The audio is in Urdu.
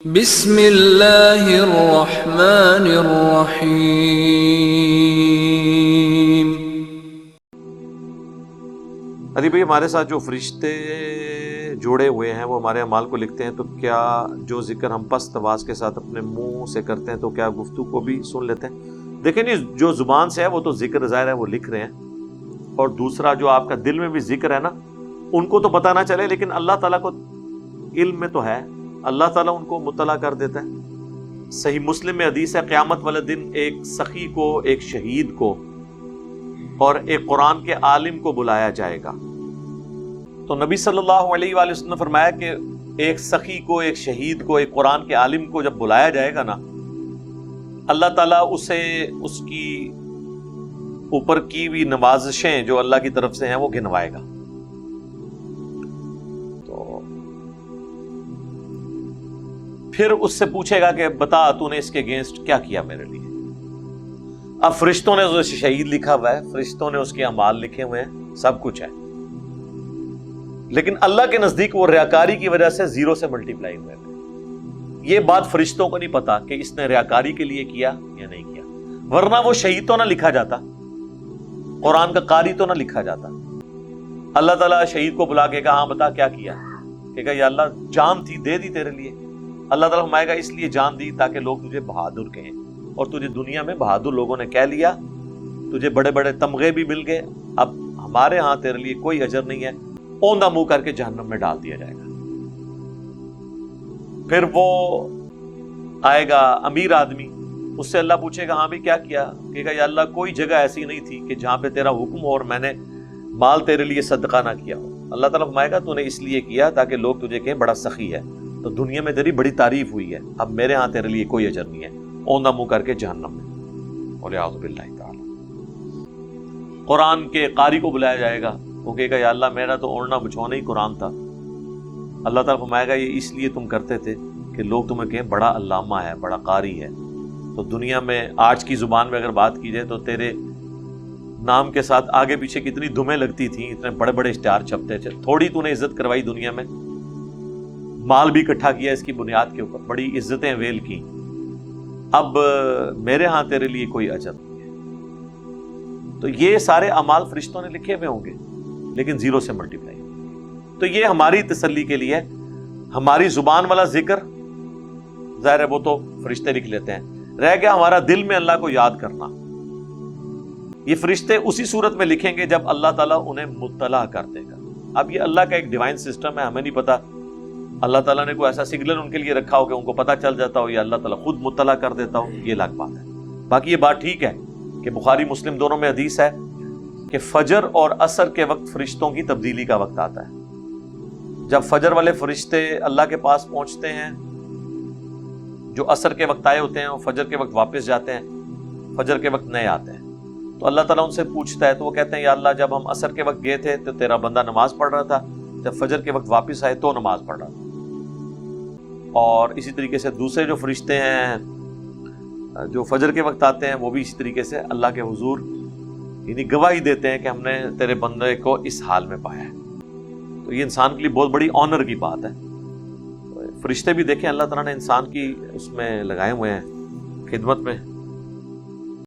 بسم اللہ الرحمن الرحیم۔ ادی بھائی، ہمارے ساتھ جو فرشتے جوڑے ہوئے ہیں وہ ہمارے اعمال کو لکھتے ہیں، تو کیا جو ذکر ہم پست آواز کے ساتھ اپنے منہ سے کرتے ہیں تو کیا گفتگو کو بھی سن لیتے ہیں؟ دیکھیں جی، جو زبان سے ہے وہ تو ذکر ظاہر ہے وہ لکھ رہے ہیں، اور دوسرا جو آپ کا دل میں بھی ذکر ہے نا، ان کو تو پتہ نہ چلے، لیکن اللہ تعالیٰ کو علم میں تو ہے، اللہ تعالیٰ ان کو مطلع کر دیتا ہے۔ صحیح مسلم میں حدیث ہے، قیامت والے دن ایک سخی کو، ایک شہید کو اور ایک قرآن کے عالم کو بلایا جائے گا۔ تو نبی صلی اللہ علیہ وآلہ وسلم نے فرمایا کہ ایک سخی کو، ایک شہید کو، ایک قرآن کے عالم کو جب بلایا جائے گا نا، اللہ تعالیٰ اسے اس کی اوپر کی ہوئی نوازشیں جو اللہ کی طرف سے ہیں وہ گنوائے گا۔ پھر اس سے پوچھے گا کہ بتا تو نے اس کے اگینسٹ کیا کیا میرے لیے۔ اب فرشتوں نے اسے شہید لکھا ہوا ہے، فرشتوں نے اس کے اعمال لکھے ہوئے ہیں، سب کچھ ہے، لیکن اللہ کے نزدیک وہ ریاکاری کی وجہ سے زیرو سے ملٹیپلائی ہوئے ہیں۔ یہ بات فرشتوں کو نہیں پتا کہ اس نے ریاکاری کے لیے کیا یا نہیں کیا، ورنہ وہ شہید تو نہ لکھا جاتا، قرآن کا قاری تو نہ لکھا جاتا۔ اللہ تعالیٰ شہید کو بلا کے کہا ہاں بتا کیا کیا، کہ یا اللہ جان تھی دے دی تیرے لیے۔ اللہ تعالیٰ فرمائے گا اس لیے جان دی تاکہ لوگ تجھے بہادر کہیں، اور تجھے دنیا میں بہادر لوگوں نے کہہ لیا، تجھے بڑے بڑے تمغے بھی مل گئے، اب ہمارے ہاں تیرے لیے کوئی اجر نہیں ہے، اوندا منہ کر کے جہنم میں ڈال دیا جائے گا۔ پھر وہ آئے گا امیر آدمی، اس سے اللہ پوچھے گا ہاں بھی کیا کیا، کہے گا یا اللہ کوئی جگہ ایسی نہیں تھی کہ جہاں پہ تیرا حکم ہو اور میں نے مال تیرے لیے صدقہ نہ کیا ہو۔ اللہ تعالیٰ فرمائے گا تو نے اس لیے کیا تاکہ لوگ تجھے کہیں بڑا سخی ہے، تو دنیا میں تیری بڑی تعریف ہوئی ہے، اب میرے ہاں تیرے لیے کوئی اجر نہیں ہے، اوندا منہ کر کے جہنم میں۔ وَلِعَوْذُ بِاللَّهِ تعالی۔ قرآن کے قاری کو بلایا جائے گا، وہ کہے گا یا اللہ میرا تو اوڑھنا بچھونا ہی قرآن تھا۔ اللہ تعالیٰ فرمائے گا یہ اس لیے تم کرتے تھے کہ لوگ تمہیں کہیں بڑا علامہ ہے، بڑا قاری ہے۔ تو دنیا میں آج کی زبان میں اگر بات کی جائے تو تیرے نام کے ساتھ آگے پیچھے کتنی دمیں لگتی تھیں، اتنے بڑے بڑے اشتہار چھپتے تھے، تھوڑی تو نے عزت کروائی دنیا میں، مال بھی اکٹھا کیا اس کی بنیاد کے اوپر، بڑی عزتیں ویل کی، اب میرے ہاں تیرے لیے کوئی اجر نہیں ہے۔ تو یہ سارے اعمال فرشتوں نے لکھے ہوئے ہوں گے، لیکن زیرو سے ملٹیپلائی۔ تو یہ ہماری تسلی کے لیے، ہماری زبان والا ذکر ظاہر ہے وہ تو فرشتے لکھ لیتے ہیں، رہ گیا ہمارا دل میں اللہ کو یاد کرنا۔ یہ فرشتے اسی صورت میں لکھیں گے جب اللہ تعالیٰ انہیں مطلع کر دے گا۔ اب یہ اللہ کا ایک ڈیوائن سسٹم ہے، ہمیں نہیں پتا، اللہ تعالیٰ نے کوئی ایسا سگنل ان کے لیے رکھا ہو کہ ان کو پتہ چل جاتا ہو، یا اللہ تعالیٰ خود مطلع کر دیتا ہو، یہ الگ بات ہے۔ باقی یہ بات ٹھیک ہے کہ بخاری مسلم دونوں میں حدیث ہے کہ فجر اور عصر کے وقت فرشتوں کی تبدیلی کا وقت آتا ہے۔ جب فجر والے فرشتے اللہ کے پاس پہنچتے ہیں، جو عصر کے وقت آئے ہوتے ہیں وہ فجر کے وقت واپس جاتے ہیں، فجر کے وقت نئے آتے ہیں، تو اللہ تعالیٰ ان سے پوچھتا ہے، تو وہ کہتے ہیں یا اللہ جب ہم عصر کے وقت گئے تھے تو تیرا بندہ نماز پڑھ رہا تھا، جب فجر کے وقت واپس آئے تو نماز پڑھ رہا تھا۔ اور اسی طریقے سے دوسرے جو فرشتے ہیں جو فجر کے وقت آتے ہیں وہ بھی اسی طریقے سے اللہ کے حضور یعنی گواہی دیتے ہیں کہ ہم نے تیرے بندے کو اس حال میں پایا ہے۔ تو یہ انسان کے لیے بہت بڑی آنر کی بات ہے۔ فرشتے بھی دیکھیں اللہ تعالیٰ نے انسان کی اس میں لگائے ہوئے ہیں خدمت میں۔